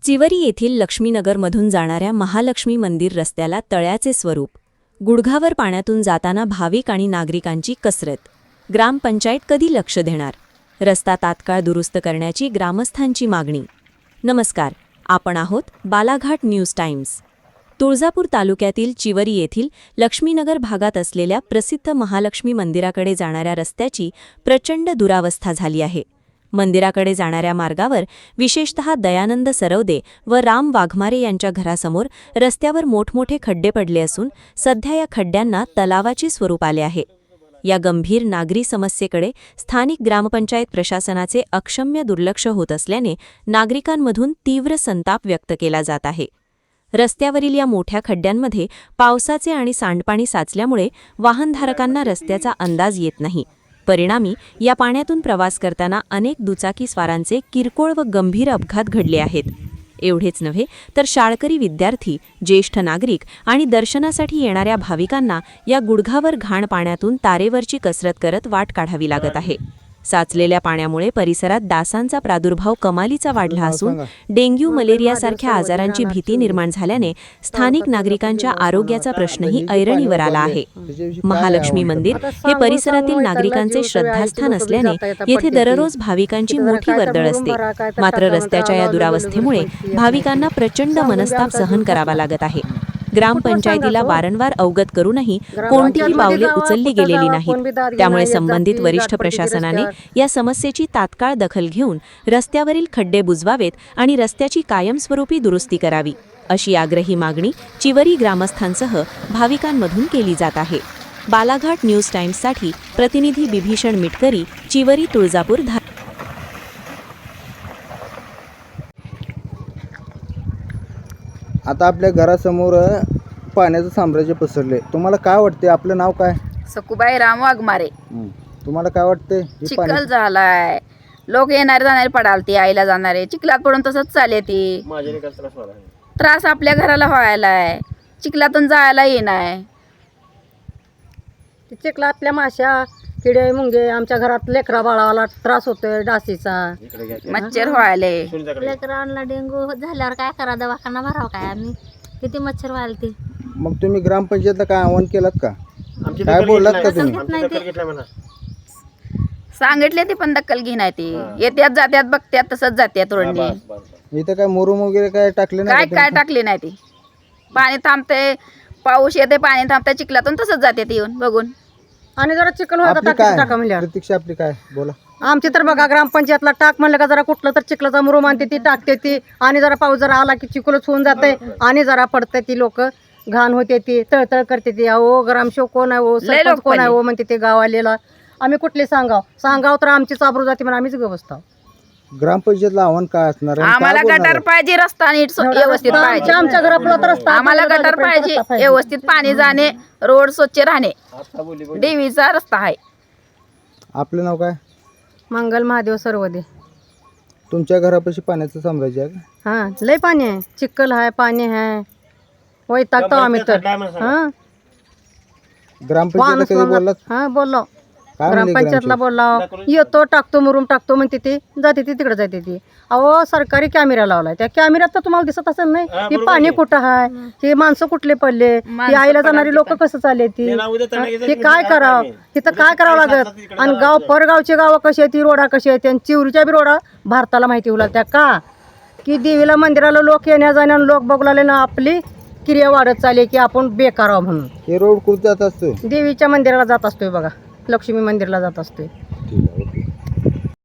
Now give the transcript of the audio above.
चिवरी येथील लक्ष्मीनगरमधून जाणाऱ्या महालक्ष्मी मंदिर रस्त्याला तळ्याचे स्वरूप. गुडघावर पाण्यातून जाताना भाविक आणि नागरिकांची कसरत. ग्रामपंचायत कधी लक्ष देणार? रस्ता तात्काळ दुरुस्त करण्याची ग्रामस्थांची मागणी. नमस्कार, आपण आहोत बालाघाट न्यूज टाइम्स. तुळजापूर तालुक्यातील चिवरी येथील लक्ष्मीनगर भागात असलेल्या प्रसिद्ध महालक्ष्मी मंदिराकडे जाणाऱ्या रस्त्याची प्रचंड दुरावस्था झाली आहे. मंदिराकडे जाणाऱ्या मार्गावर विशेषतः दयानंद सरवदे व राम वाघमारे यांच्या घरासमोर रस्त्यावर मोठमोठे खड्डे पडले असून सध्या या खड्ड्यांना तलावाचे स्वरूप आले आहे. या गंभीर नागरी समस्येकडे स्थानिक ग्रामपंचायत प्रशासनाचे अक्षम्य दुर्लक्ष होत असल्याने नागरिकांमधून तीव्र संताप व्यक्त केला जात आहे. रस्त्यावरील या मोठ्या खड्ड्यांमध्ये पावसाचे आणि सांडपाणी साचल्यामुळे वाहनधारकांना रस्त्याचा अंदाज येत नाही. परिणामी या पाण्यातून प्रवास करताना अनेक दुचाकी स्वारांचे किरकोळ व गंभीर अपघात घडले आहेत. एवढेच नव्हे तर शाळकरी विद्यार्थी, ज्येष्ठ नागरिक आणि दर्शनासाठी येणाऱ्या भाविकांना या गुडघावर घाण पाण्यातून तारेवरची कसरत करत वाट काढावी लागत आहे. साचलेल्या पाण्यामुळे परिसरात डासांचा प्रादुर्भाव कमालीचा वाढला असून डेंग्यू, मलेरियासारख्या आजारांची भीती निर्माण झाल्याने स्थानिक नागरिकांच्या आरोग्याचा प्रश्नही ऐरणीवर आला आहे. महालक्ष्मी मंदिर हे परिसरातील नागरिकांचे श्रद्धास्थान असल्याने येथे दररोज भाविकांची मोठी वर्दळ असते. मात्र रस्त्याच्या या दुरावस्थेमुळे भाविकांना प्रचंड मनस्ताप सहन करावा लागत आहे. ग्रामपंचायतीला वारंवार अवगत करूनही कोणतीही पावले उचलली गेलेली नाहीत. त्यामुळे संबंधित वरिष्ठ प्रशासनाने या समस्येची तात्काळ दखल घेऊन रस्त्यावरील खड्डे बुजवावेत आणि रस्त्याची कायमस्वरूपी दुरुस्ती करावी, अशी आग्रही मागणी चिवरी ग्रामस्थांसह भाविकांमधून केली जात आहे. बालाघाट न्यूज टाइम्ससाठी प्रतिनिधी बिभीषण मिटकरी, चिवरी, तुळजापूर. आता आपल्या घरासमोर पाण्याचं साम्राज्य पसरले. तुम्हाला काय वाटते? आपलं नाव काय? सकुबाई राम वाघमारे. तुम्हाला काय वाटते? चिखल झालाय, लोक येणारे जाणारे पडालते, आईला जाणारे चिखलात पडून तसंच चाले ती. त्रास आपल्या घराला व्हायलाय, चिखलातून जायला येणार. चिखलातल्या माश्या, किडे, मुंगे, आमच्या घरात लेकरा बाळाला त्रास होतोय डासीचा, मच्छर व्हायले. लेकरांना डेंगू झाल्यावर काय करा? दवाखाना भराव काय? आम्ही किती मच्छर व्हायला. मग तुम्ही ग्रामपंचायतला काय आव्हान केलात का? काय बोललात का तुम्ही? सांगितले ते पण दखल घेणार. ती येत्यात जात्यात बघत्यात तसंच जात्यात. रोडने इथं काय मुरुम वगैरे काय टाकले नाही? काय टाकले नाही. ती पाणी थांबते, पाऊस येते, पाणी थांबते, चिखलातून तसंच जाते ती येऊन बघून. आणि जरा चिखल आपली काय टाका म्हणल्यावर प्रतीक्षा आपली काय बोला? आमची तर बघा ग्रामपंचायतला टाक म्हणलं का जरा कुठलं तर चिखलाचा मुरुम आणते ती टाकते ती, आणि जरा पाऊस जरा आला की चिखलच होऊन जाते आणि जरा पडते ती, लोक घाण होते ती, तळतळ करते ती. अहो ग्रामसेवक कोण आहे हो, सरपंच कोण आहे हो म्हणते ते गावालेला. आम्ही कुठले सांगाव तर आमचीच आबरू जाते म्हणून आम्हीच व्यवस्था. ग्रामपंचायतला आव्हान काय असणार? आम्हाला गटार पाहिजे, रस्ता नीट व्यवस्थित पाहिजे. आमच्या घरापुढे तर रस्ता, आम्हाला गटार पाहिजे, व्यवस्थित पाणी जाणे, रोड स्वच्छ राहणे, देवीचा रस्ता आहे. आपलं नाव काय? मंगल महादेव सरवदे. तुमच्या घरापाशी पाण्याचं साम्राज्य आहे का? हा, लय पाणी आहे, चिखल आहे, पाणी आहे, वैतागतो आम्ही तर. हा, ग्रामपंचायतला कधी बोललात? हा बोललो, काय म्हणले ग्रामपंचायतला बोलला. येतो, टाकतो, मुरुम टाकतो म्हणते ती, जाते ती तिकडे जाते ती. अहो सरकारी कॅमेरा लावलाय, त्या कॅमेऱ्यात तर तुम्हाला दिसत असेल नाही की पाणी कुठं आहे, हे माणसं कुठले पडले, ती आईला जाणारी लोक कसं चालले ती, हे काय करावं, तिथं काय करावं लागत. आणि गाव परगावचे गावं कशी आहे ती, रोडा कशी आहे, आणि चिवरीच्या बी रोडा भारताला माहिती होऊ लागत्या का की देवीला मंदिराला लोक येण्या जाण्यानं लोक बघू लागले ना, आपली क्रिया वाढत चालली की आपण बेकार आहोत म्हणून. हे रोड कुठं जात असतो? देवीच्या मंदिराला जात असतोय बघा, लक्ष्मी मंदिराला जात असतोय.